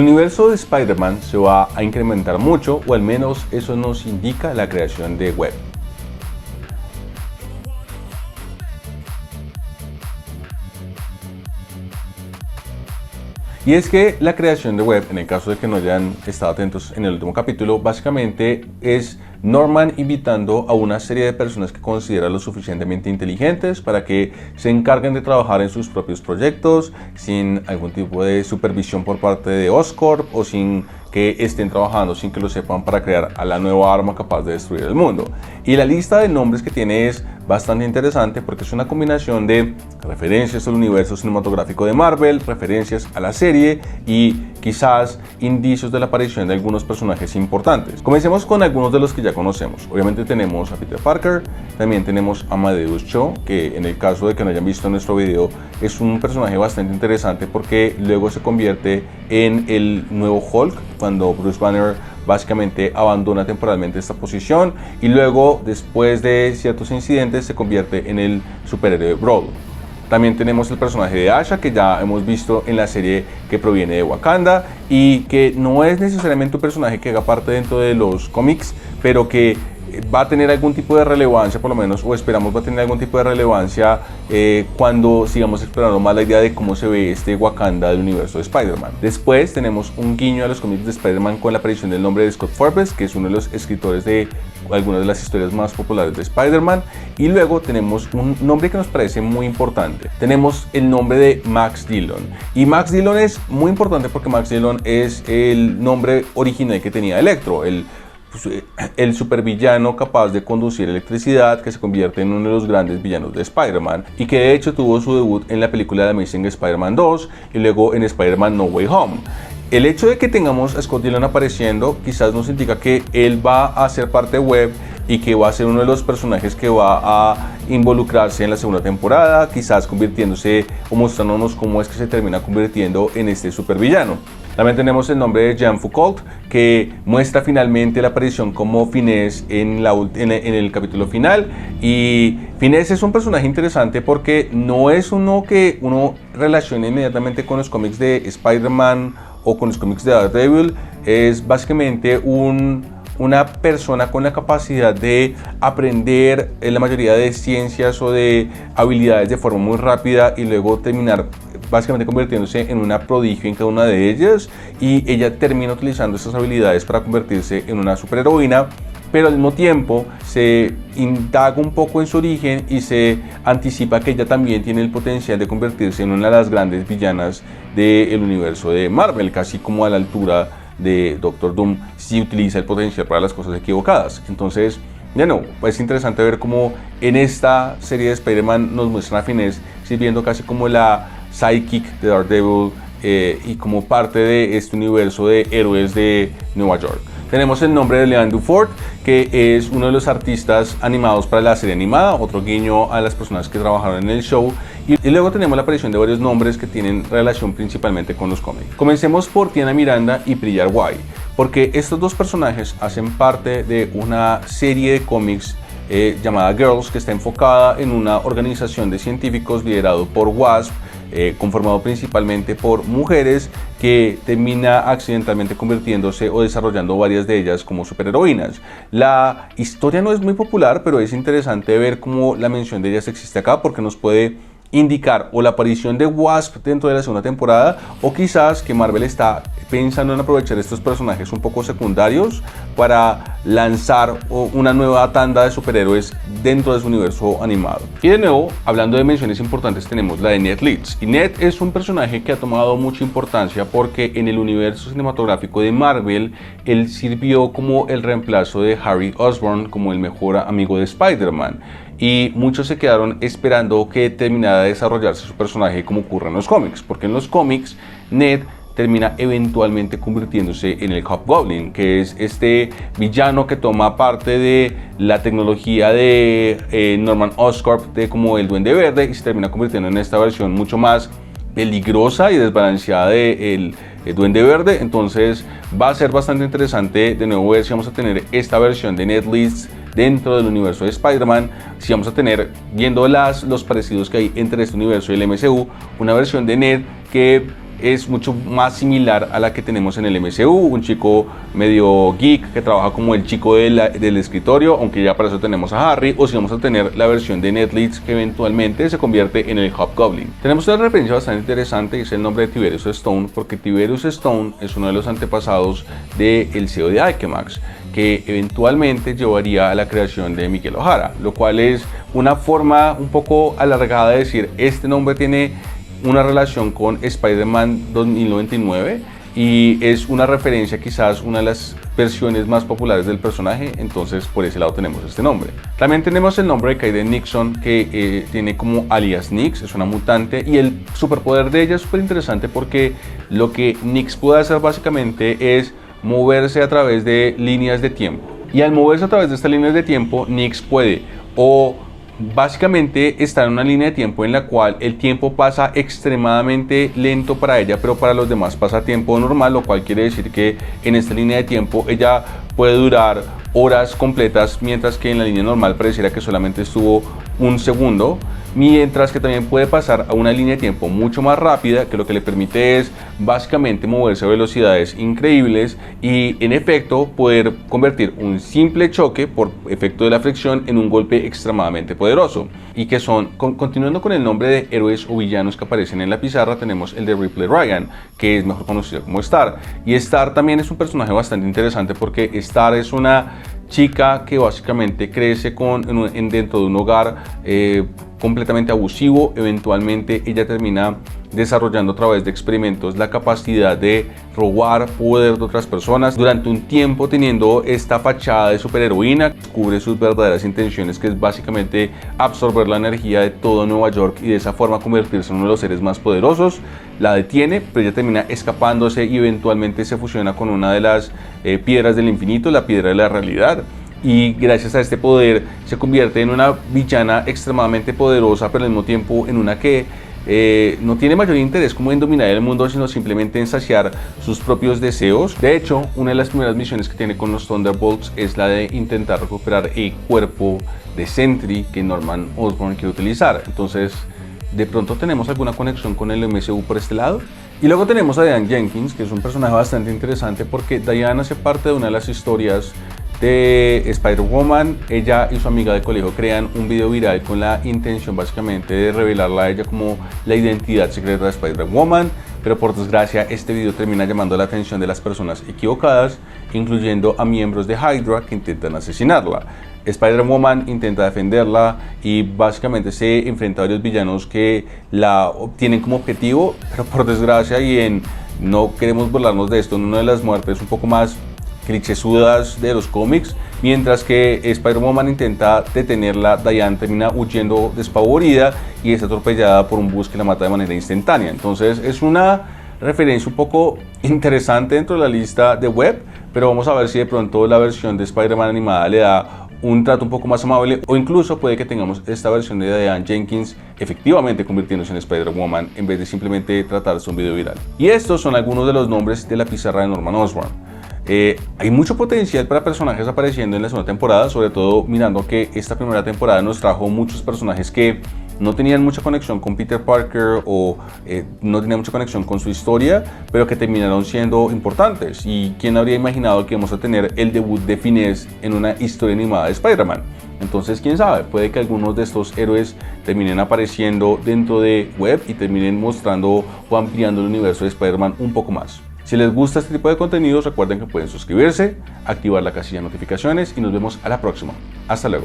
El universo de Spider-Man se va a incrementar mucho, o al menos eso nos indica la creación de Web. Y es que la creación de Web, en el caso de que no hayan estado atentos en el último capítulo, básicamente es Norman invitando a una serie de personas que considera lo suficientemente inteligentes para que se encarguen de trabajar en sus propios proyectos sin algún tipo de supervisión por parte de Oscorp o sin que estén trabajando sin que lo sepan para crear a la nueva arma capaz de destruir el mundo. Y la lista de nombres que tiene es bastante interesante porque es una combinación de referencias al universo cinematográfico de Marvel, referencias a la serie y quizás indicios de la aparición de algunos personajes importantes. Comencemos con algunos de los que ya conocemos. Obviamente tenemos a Peter Parker, también tenemos a Amadeus Cho, que en el caso de que no hayan visto nuestro video es un personaje bastante interesante porque luego se convierte en el nuevo Hulk cuando Bruce Banner básicamente abandona temporalmente esta posición y luego, después de ciertos incidentes, se convierte en el superhéroe Brawl. También tenemos el personaje de Asha, que ya hemos visto en la serie que proviene de Wakanda y que no es necesariamente un personaje que haga parte dentro de los cómics, pero que va a tener algún tipo de relevancia, por lo menos, o esperamos va a tener algún tipo de relevancia cuando sigamos explorando más la idea de cómo se ve este Wakanda del universo de Spider-Man. Después tenemos un guiño a los cómics de Spider-Man con la aparición del nombre de Scott Forbes, que es uno de los escritores de algunas de las historias más populares de Spider-Man. Y luego tenemos un nombre que nos parece muy importante. Tenemos el nombre de Max Dillon. Y Max Dillon es muy importante porque Max Dillon es el nombre original que tenía Electro, el supervillano capaz de conducir electricidad que se convierte en uno de los grandes villanos de Spider-Man y que de hecho tuvo su debut en la película de Amazing Spider-Man 2 y luego en Spider-Man No Way Home. El hecho de que tengamos a Scott Dillon apareciendo quizás nos indica que él va a ser parte de Web y que va a ser uno de los personajes que va a involucrarse en la segunda temporada, quizás convirtiéndose o mostrándonos cómo es que se termina convirtiendo en este supervillano. También tenemos el nombre de Jean Foucault, que muestra finalmente la aparición como Finesse en el capítulo final. Y Finesse es un personaje interesante porque no es uno que uno relacione inmediatamente con los cómics de Spider-Man o con los cómics de Daredevil. Es básicamente una persona con la capacidad de aprender la mayoría de ciencias o de habilidades de forma muy rápida y luego terminar básicamente convirtiéndose en una prodigio en cada una de ellas, y ella termina utilizando estas habilidades para convertirse en una superheroína, pero al mismo tiempo se indaga un poco en su origen y se anticipa que ella también tiene el potencial de convertirse en una de las grandes villanas del universo de Marvel, casi como a la altura de Doctor Doom si utiliza el potencial para las cosas equivocadas. Entonces, es interesante ver cómo en esta serie de Spider-Man nos muestran a Finesse sirviendo casi como la sidekick de Daredevil y como parte de este universo de héroes de Nueva York. Tenemos el nombre de Leon Dufort, que es uno de los artistas animados para la serie animada, otro guiño a las personas que trabajaron en el show. Y luego tenemos la aparición de varios nombres que tienen relación principalmente con los cómics. Comencemos por Tiana Miranda y Priyar Wai, porque estos dos personajes hacen parte de una serie de cómics llamada Girls, que está enfocada en una organización de científicos liderado por Wasp, conformado principalmente por mujeres, que termina accidentalmente convirtiéndose o desarrollando varias de ellas como superheroínas. La historia no es muy popular, pero es interesante ver cómo la mención de ellas existe acá porque nos puede indicar o la aparición de Wasp dentro de la segunda temporada, o quizás que Marvel está pensando en aprovechar estos personajes un poco secundarios para lanzar una nueva tanda de superhéroes dentro de su universo animado. Y de nuevo, hablando de menciones importantes, tenemos la de Ned Leeds. Y Ned es un personaje que ha tomado mucha importancia porque en el universo cinematográfico de Marvel él sirvió como el reemplazo de Harry Osborn como el mejor amigo de Spider-Man. Y muchos se quedaron esperando que terminara de desarrollarse su personaje como ocurre en los cómics, porque en los cómics Ned termina eventualmente convirtiéndose en el Hobgoblin, que es este villano que toma parte de la tecnología de Norman Oscorp, como el Duende Verde, y se termina convirtiendo en esta versión mucho más peligrosa y desbalanceada del Duende Verde. Entonces va a ser bastante interesante de nuevo ver si vamos a tener esta versión de Ned Leeds dentro del universo de Spider-Man, si vamos a tener, viendo los parecidos que hay entre este universo y el MCU, una versión de Ned que es mucho más similar a la que tenemos en el MCU, un chico medio geek que trabaja como el chico del escritorio, aunque ya para eso tenemos a Harry, o si vamos a tener la versión de Ned Leeds que eventualmente se convierte en el Hobgoblin. Tenemos una referencia bastante interesante y es el nombre de Tiberius Stone, porque Tiberius Stone es uno de los antepasados del CEO de Icemax, que eventualmente llevaría a la creación de Miguel O'Hara, lo cual es una forma un poco alargada de decir este nombre tiene una relación con Spider-Man 2099 y es una referencia, quizás una de las versiones más populares del personaje, entonces por ese lado tenemos este nombre. También tenemos el nombre de Kaiden Nixon, que tiene como alias Nix, es una mutante, y el superpoder de ella es súper interesante porque lo que Nix puede hacer básicamente es moverse a través de líneas de tiempo, y al moverse a través de estas líneas de tiempo, Nix puede o básicamente estar en una línea de tiempo en la cual el tiempo pasa extremadamente lento para ella, pero para los demás pasa tiempo normal, lo cual quiere decir que en esta línea de tiempo ella puede durar horas completas, mientras que en la línea normal pareciera que solamente estuvo un segundo, mientras que también puede pasar a una línea de tiempo mucho más rápida, que lo que le permite es básicamente moverse a velocidades increíbles y en efecto poder convertir un simple choque por efecto de la fricción en un golpe extremadamente poderoso. Y que son, continuando con el nombre de héroes o villanos que aparecen en la pizarra, tenemos el de Ripley Ryan, que es mejor conocido como Star. Y Star también es un personaje bastante interesante porque Star es una chica que básicamente crece dentro de un hogar completamente abusivo. Eventualmente ella termina desarrollando a través de experimentos la capacidad de robar poder de otras personas. Durante un tiempo teniendo esta fachada de superheroína, descubre sus verdaderas intenciones, que es básicamente absorber la energía de todo Nueva York y de esa forma convertirse en uno de los seres más poderosos. La detiene, pero ella termina escapándose y eventualmente se fusiona con una de las piedras del infinito, la piedra de la realidad. Y gracias a este poder se convierte en una villana extremadamente poderosa, pero al mismo tiempo en una que no tiene mayor interés como en dominar el mundo, sino simplemente en saciar sus propios deseos. De hecho, una de las primeras misiones que tiene con los Thunderbolts es la de intentar recuperar el cuerpo de Sentry que Norman Osborn quiere utilizar. Entonces, de pronto tenemos alguna conexión con el MCU por este lado. Y luego tenemos a Diane Jenkins, que es un personaje bastante interesante porque Diane hace parte de una de las historias de Spider-Woman. Ella y su amiga de colegio crean un video viral con la intención básicamente de revelarla a ella como la identidad secreta de Spider-Woman, pero por desgracia este video termina llamando la atención de las personas equivocadas, incluyendo a miembros de Hydra que intentan asesinarla. Spider-Woman intenta defenderla y básicamente se enfrenta a varios villanos que la tienen como objetivo, pero por desgracia no queremos burlarnos de esto, en una de las muertes un poco más clichésudas de los cómics, mientras que Spider-Woman intenta detenerla, Diane termina huyendo despavorida y es atropellada por un bus que la mata de manera instantánea. Entonces es una referencia un poco interesante dentro de la lista de web, pero vamos a ver si de pronto la versión de Spider-Man animada le da un trato un poco más amable, o incluso puede que tengamos esta versión de Diane Jenkins efectivamente convirtiéndose en Spider-Woman en vez de simplemente tratarse un video viral. Y estos son algunos de los nombres de la pizarra de Norman Osborn. Hay mucho potencial para personajes apareciendo en la segunda temporada, sobre todo mirando que esta primera temporada nos trajo muchos personajes que no tenían mucha conexión con Peter Parker o no tenían mucha conexión con su historia, pero que terminaron siendo importantes. ¿Y quién habría imaginado que íbamos a tener el debut de Finesse en una historia animada de Spider-Man? Entonces, quién sabe, puede que algunos de estos héroes terminen apareciendo dentro de web y terminen mostrando o ampliando el universo de Spider-Man un poco más. Si les gusta este tipo de contenidos, recuerden que pueden suscribirse, activar la casilla de notificaciones y nos vemos a la próxima. Hasta luego.